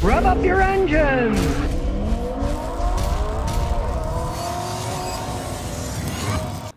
Rev up your engines!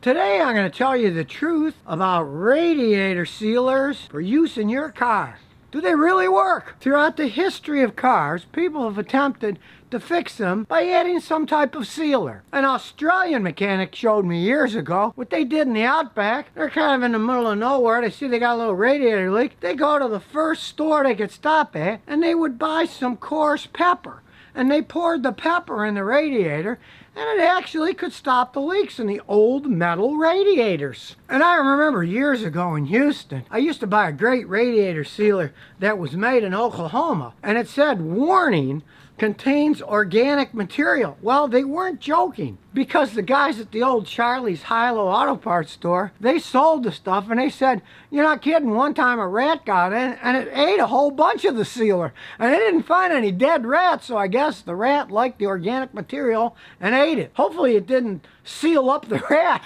Today I'm going to tell you the truth about radiator sealers for use in your car. Do they really work? Throughout the history of cars, people have attempted to fix them by adding some type of sealer. An Australian mechanic showed me years ago what they did in the outback. They're kind of in the middle of nowhere. They see they got a little radiator leak. They go to the first store they could stop at and they would buy some coarse pepper. And they poured the pepper in the radiator, and it actually could stop the leaks in the old metal radiators. And I remember years ago in Houston, I used to buy a great radiator sealer that was made in Oklahoma, and it said, warning, contains organic material. Well, they weren't joking, because the guys at the old Charlie's Hilo Auto Parts store, they sold the stuff and they said, you're not kidding, one time a rat got in and it ate a whole bunch of the sealer, and they didn't find any dead rats, so I guess the rat liked the organic material and ate it. Hopefully it didn't seal up the rat.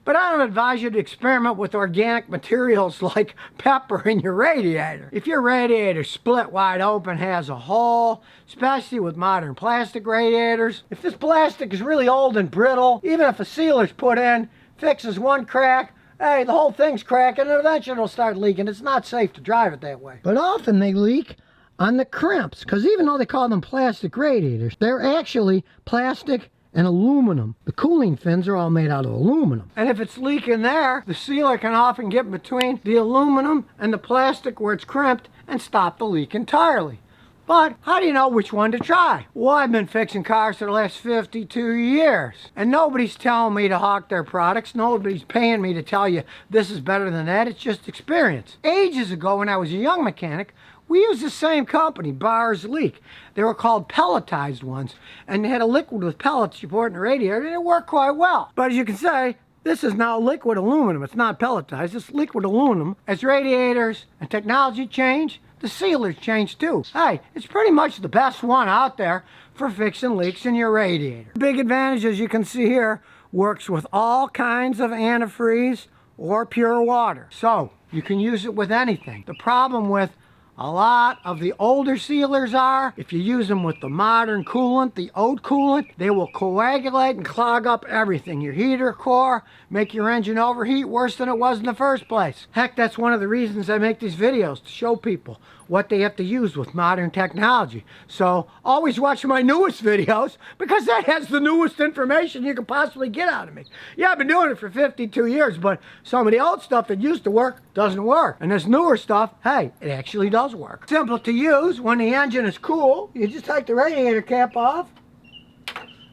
But I don't advise you to experiment with organic materials like pepper in your radiator. If your radiator split wide open, has a hole, especially with modern plastic radiators, if this plastic is really old and brittle, even if a sealer's put in, fixes one crack, hey, the whole thing's cracking and eventually it'll start leaking. It's not safe to drive it that way. But often they leak on the crimps, because even though they call them plastic radiators, they're actually plastic and aluminum. The cooling fins are all made out of aluminum. And if it's leaking there, the sealer can often get between the aluminum and the plastic where it's crimped and stop the leak entirely. But how do you know which one to try? Well, I've been fixing cars for the last 52 years. And nobody's telling me to hawk their products. Nobody's paying me to tell you this is better than that. It's just experience. Ages ago when I was a young mechanic, we used the same company, Bars Leak. They were called pelletized ones, and they had a liquid with pellets you pour it in the radiator, and it worked quite well. But as you can say, this is now liquid aluminum. It's not pelletized, it's liquid aluminum. As radiators and technology change, the sealers change too. Hey, it's pretty much the best one out there for fixing leaks in your radiator. The big advantage, as you can see here, works with all kinds of antifreeze or pure water. So, you can use it with anything. The problem with a lot of the older sealers are, if you use them with the modern coolant, the oat coolant, they will coagulate and clog up everything. Your heater core, make your engine overheat worse than it was in the first place. Heck, that's one of the reasons I make these videos, to show people what they have to use with modern technology. So always watch my newest videos, because that has the newest information you can possibly get out of me. Yeah, I've been doing it for 52 years, but some of the old stuff that used to work doesn't work. And this newer stuff, hey, it actually does work. Simple to use. When the engine is cool, you just take the radiator cap off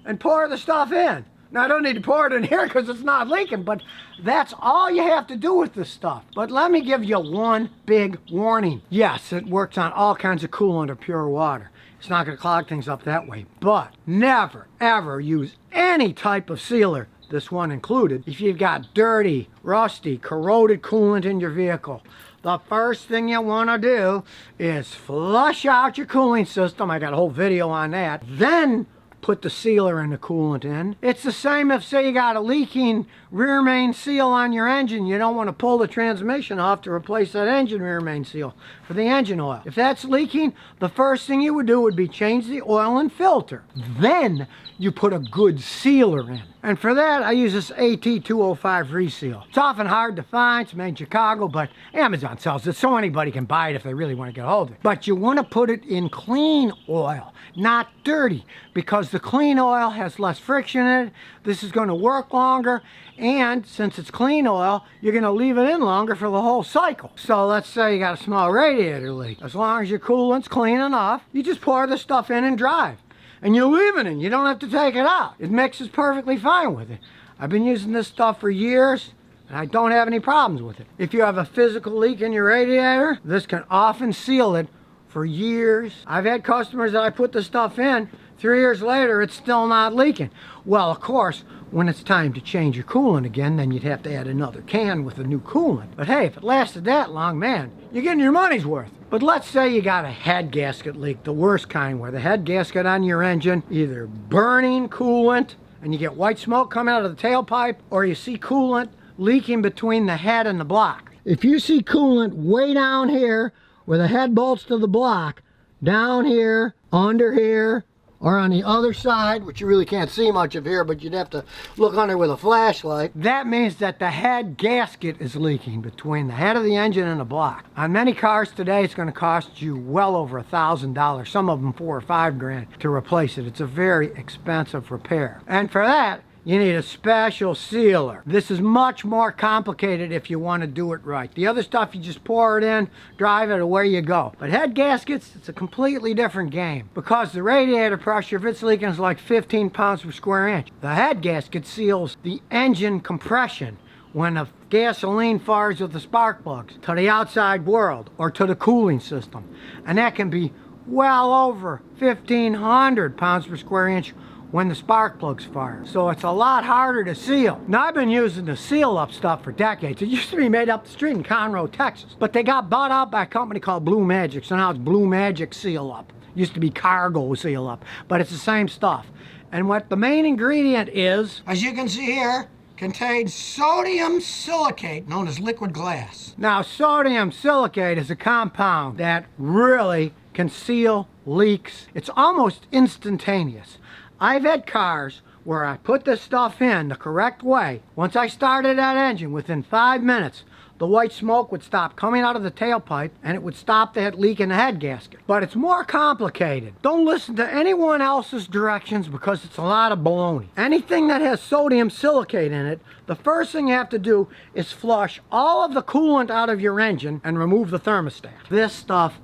and pour the stuff in. Now, I don't need to pour it in here because it's not leaking, but that's all you have to do with this stuff. But let me give you one big warning. Yes, it works on all kinds of coolant or pure water. It's not going to clog things up that way. But never, ever use any type of sealer, this one included, if you've got dirty, rusty, corroded coolant in your vehicle. The first thing you want to do is flush out your cooling system. I got a whole video on that. Then put the sealer and the coolant in. It's the same if, say, you got a leaking rear main seal on your engine. You don't want to pull the transmission off to replace that engine rear main seal for the engine oil. If that's leaking, the first thing you would do would be change the oil and filter. Then you put a good sealer in. And for that, I use this AT205 reseal. It's often hard to find. It's made in Chicago, but Amazon sells it, so anybody can buy it if they really want to get a hold of it. But you want to put it in clean oil, not dirty, because the clean oil has less friction in it. This is going to work longer, and since it's clean oil, you're going to leave it in longer for the whole cycle. So let's say you got a small radiator leak. As long as your coolant's clean enough, you just pour the stuff in and drive. And you leave it in. You don't have to take it out. It mixes perfectly fine with it. I've been using this stuff for years, and I don't have any problems with it. If you have a physical leak in your radiator, this can often seal it for years. I've had customers that I put the stuff in, 3 years later, it's still not leaking. Well, of course, when it's time to change your coolant again, then you'd have to add another can with a new coolant. But hey, if it lasted that long, man, you're getting your money's worth. But let's say you got a head gasket leak, the worst kind, where the head gasket on your engine either burning coolant and you get white smoke coming out of the tailpipe, or you see coolant leaking between the head and the block. If you see coolant way down here where the head bolts to the block, down here, under here, or on the other side, which you really can't see much of here, but you'd have to look under with a flashlight. That means that the head gasket is leaking between the head of the engine and the block. On many cars today, it's going to cost you well over $1,000, some of them $4 or $5 grand to replace it. It's a very expensive repair. And for that, you need a special sealer. This is much more complicated if you want to do it right. The other stuff, you just pour it in, drive it, away you go. But head gaskets, it's a completely different game because the radiator pressure, if it's leaking, is like 15 pounds per square inch. The head gasket seals the engine compression when the gasoline fires with the spark plugs to the outside world or to the cooling system. And that can be well over 1,500 pounds per square inch when the spark plugs fire. So it's a lot harder to seal. Now, I've been using the seal up stuff for decades. It used to be made up the street in Conroe, Texas, but they got bought out by a company called Blue Magic, so now it's Blue Magic Seal Up. Used to be Cargo Seal Up, but it's the same stuff. And what the main ingredient is, as you can see here, contains sodium silicate, known as liquid glass. Now, sodium silicate is a compound that really can seal leaks. It's almost instantaneous. I've had cars where I put this stuff in the correct way. Once I started that engine, within 5 minutes, the white smoke would stop coming out of the tailpipe and it would stop that leak in the head gasket. But it's more complicated. Don't listen to anyone else's directions because it's a lot of baloney. Anything that has sodium silicate in it, the first thing you have to do is flush all of the coolant out of your engine and remove the thermostat. This stuff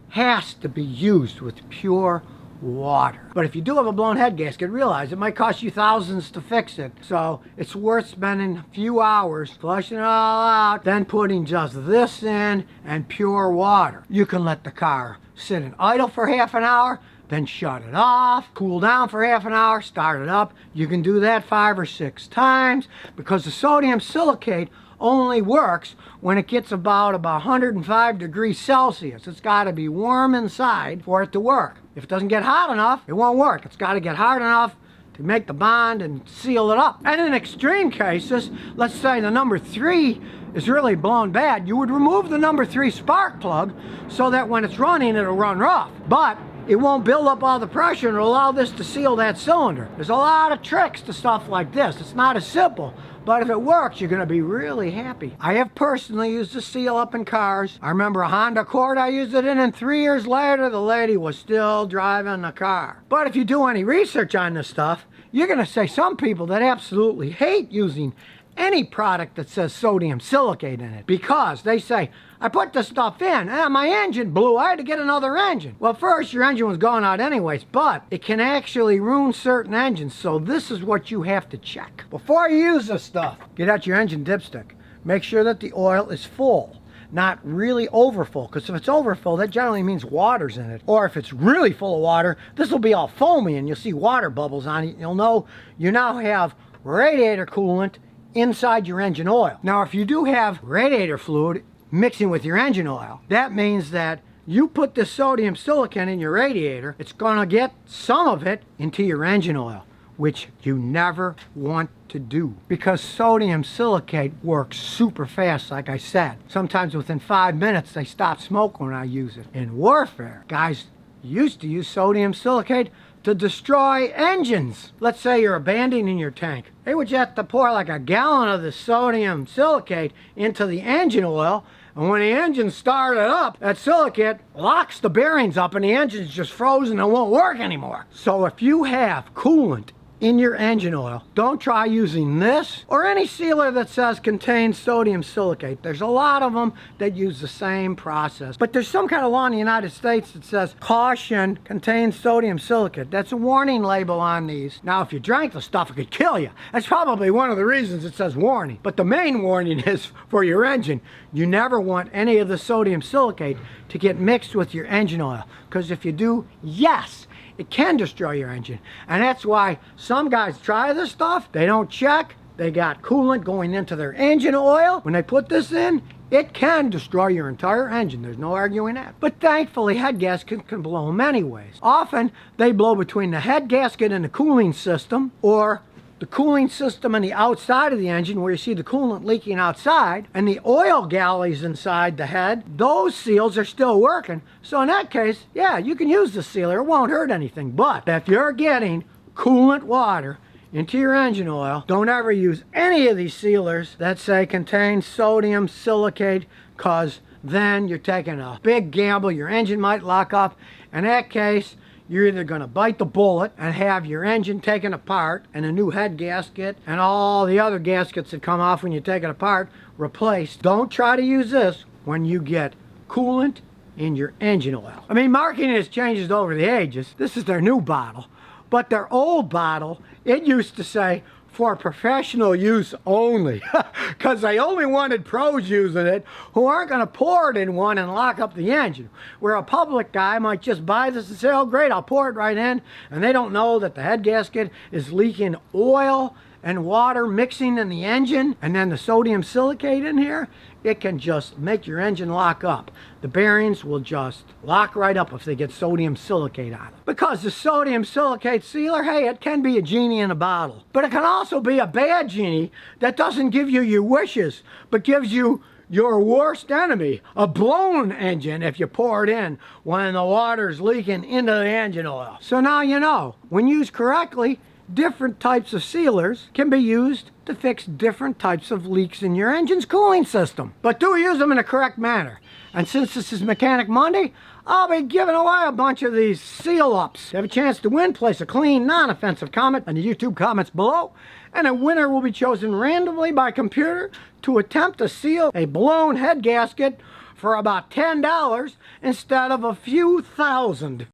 has to be used with pure water. But if you do have a blown head gasket, realize it might cost you thousands to fix it. So it's worth spending a few hours flushing it all out, then putting just this in and pure water. You can let the car sit and idle for half an hour, then shut it off, cool down for half an hour, start it up. You can do that 5 or 6 times because the sodium silicate only works when it gets about 105 degrees Celsius. It's got to be warm inside for it to work. If it doesn't get hot enough, it won't work. It's got to get hot enough to make the bond and seal it up. And in extreme cases, let's say the number 3 is really blown bad, you would remove the number 3 spark plug so that when it's running, it'll run rough. But it won't build up all the pressure and allow this to seal that cylinder. There's a lot of tricks to stuff like this. It's not as simple, but if it works, you're gonna be really happy. I have personally used the seal up in cars. I remember a Honda Accord I used it in, and 3 years later, the lady was still driving the car. But if you do any research on this stuff, you're gonna say some people that absolutely hate using any product that says sodium silicate in it because they say, I put this stuff in and my engine blew. I had to get another engine. Well, first, your engine was going out anyways, but it can actually ruin certain engines. So this is what you have to check. Before you use this stuff, get out your engine dipstick. Make sure that the oil is full, not really overfull, because if it's overfull, that generally means water's in it. Or if it's really full of water, this will be all foamy and you'll see water bubbles on it. You'll know you now have radiator coolant inside your engine oil. Now, if you do have radiator fluid mixing with your engine oil, that means that you put the sodium silicate in your radiator, it's gonna get some of it into your engine oil, which you never want to do because sodium silicate works super fast, like I said. Sometimes within 5 minutes, they stop smoking when I use it. In warfare, guys used to use sodium silicate to destroy engines. Let's say you're abandoning your tank. They would just have to pour like a gallon of the sodium silicate into the engine oil, and when the engine started up, that silicate locks the bearings up and the engine's just frozen and won't work anymore. So if you have coolant in your engine oil, don't try using this or any sealer that says contains sodium silicate. There's a lot of them that use the same process. But there's some kind of law in the United States that says caution, contains sodium silicate. That's a warning label on these. Now, if you drank the stuff, it could kill you. That's probably one of the reasons it says warning. But the main warning is for your engine. You never want any of the sodium silicate to get mixed with your engine oil. Because if you do, yes, it can destroy your engine. And that's why some guys try this stuff, they don't check, they got coolant going into their engine oil. When they put this in, it can destroy your entire engine. There's no arguing that. But thankfully, head gaskets can blow in many ways. Often, they blow between the head gasket and the cooling system, or the cooling system on the outside of the engine, where you see the coolant leaking outside, and the oil galleys inside the head, those seals are still working. So in that case, yeah, you can use the sealer. It won't hurt anything. But if you're getting coolant water into your engine oil, don't ever use any of these sealers that say contain sodium silicate, because then you're taking a big gamble. Your engine might lock up. In that case, you're either going to bite the bullet and have your engine taken apart and a new head gasket and all the other gaskets that come off when you take it apart replaced. Don't try to use this when you get coolant in your engine oil. I mean, marketing has changed over the ages. This is their new bottle. But their old bottle, it used to say, for professional use only, because they only wanted pros using it who aren't going to pour it in one and lock up the engine. Where a public guy might just buy this and say, oh great, I'll pour it right in, and they don't know that the head gasket is leaking oil and water mixing in the engine, and then the sodium silicate in here, it can just make your engine lock up. The bearings will just lock right up if they get sodium silicate on it. Because the sodium silicate sealer, hey, it can be a genie in a bottle. But it can also be a bad genie that doesn't give you your wishes, but gives you your worst enemy, a blown engine, if you pour it in when the water's leaking into the engine oil. So now you know, when used correctly, different types of sealers can be used to fix different types of leaks in your engine's cooling system. But do use them in a correct manner. And since this is Mechanic Monday, I'll be giving away a bunch of these seal-ups. To have a chance to win, place a clean, non-offensive comment in the YouTube comments below, and a winner will be chosen randomly by computer to attempt to seal a blown head gasket for about $10 instead of a few thousand.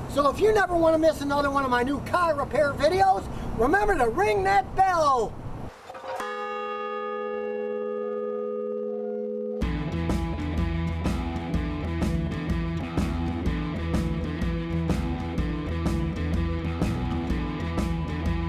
So if you never want to miss another one of my new car repair videos, remember to ring that bell.